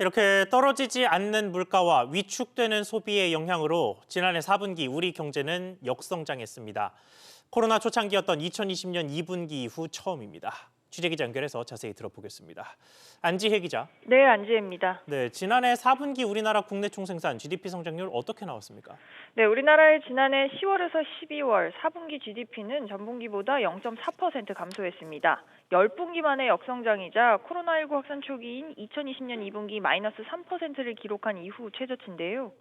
이렇게 떨어지지 않는 물가와 위축되는 소비의 영향으로 지난해 4분기 우리 경제는 역성장했습니다. 코로나 초창기였던 2020년 2분기 이후 처음입니다. 취재기자 연결해서 자세히 들어보겠습니다. 안지혜 기자. 네, 안지혜입니다. 네, 지난해 4분기 우리나라 국내 총생산 GDP 성장률 어떻게 나왔습니까? 네, 우리나라의 지난해 10월에서 12월 4분기 GDP는 전분기보다 0.4% 감소했습니다. 10분기 만의 역성장이자 코로나19 확산 초기인 2020년 2분기 마이너스 3%를 기록한 이후 최저치인데요.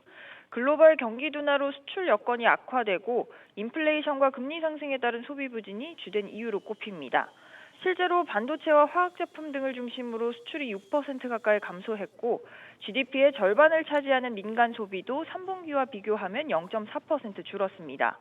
글로벌 경기 둔화로 수출 여건이 악화되고 인플레이션과 금리 상승에 따른 소비 부진이 주된 이유로 꼽힙니다. 실제로 반도체와 화학제품 등을 중심으로 수출이 6% 가까이 감소했고 GDP의 절반을 차지하는 민간 소비도 3분기와 비교하면 0.4% 줄었습니다.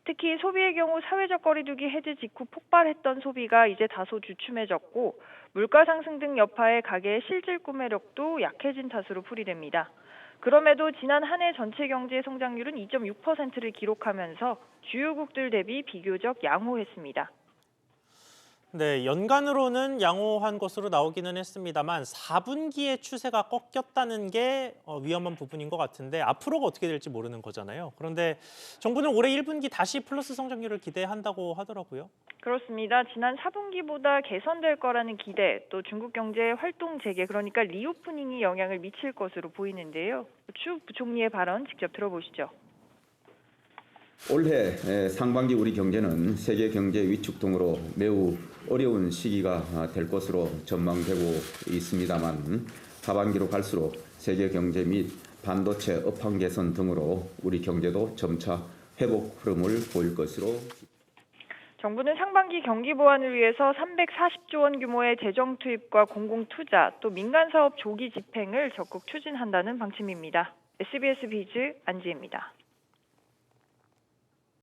특히 소비의 경우 사회적 거리두기 해제 직후 폭발했던 소비가 이제 다소 주춤해졌고 물가 상승 등 여파에 가계의 실질 구매력도 약해진 탓으로 풀이됩니다. 그럼에도 지난 한 해 전체 경제 성장률은 2.6%를 기록하면서 주요국들 대비 비교적 양호했습니다. 네, 연간으로는 양호한 것으로 나오기는 했습니다만 4분기의 추세가 꺾였다는 게 위험한 부분인 것 같은데 앞으로가 어떻게 될지 모르는 거잖아요. 그런데 정부는 올해 1분기 다시 플러스 성장률을 기대한다고 하더라고요. 그렇습니다. 지난 4분기보다 개선될 거라는 기대, 또 중국 경제의 활동 재개, 그러니까 리오프닝이 영향을 미칠 것으로 보이는데요. 추 부총리의 발언 직접 들어보시죠. 올해 상반기 우리 경제는 세계 경제 위축 등으로 매우 어려운 시기가 될 것으로 전망되고 있습니다만 하반기로 갈수록 세계 경제 및 반도체 업황 개선 등으로 우리 경제도 점차 회복 흐름을 보일 것으로. 정부는 상반기 경기 보완을 위해서 340조 원 규모의 재정 투입과 공공 투자, 또 민간 사업 조기 집행을 적극 추진한다는 방침입니다. SBS 비즈 안지혜입니다.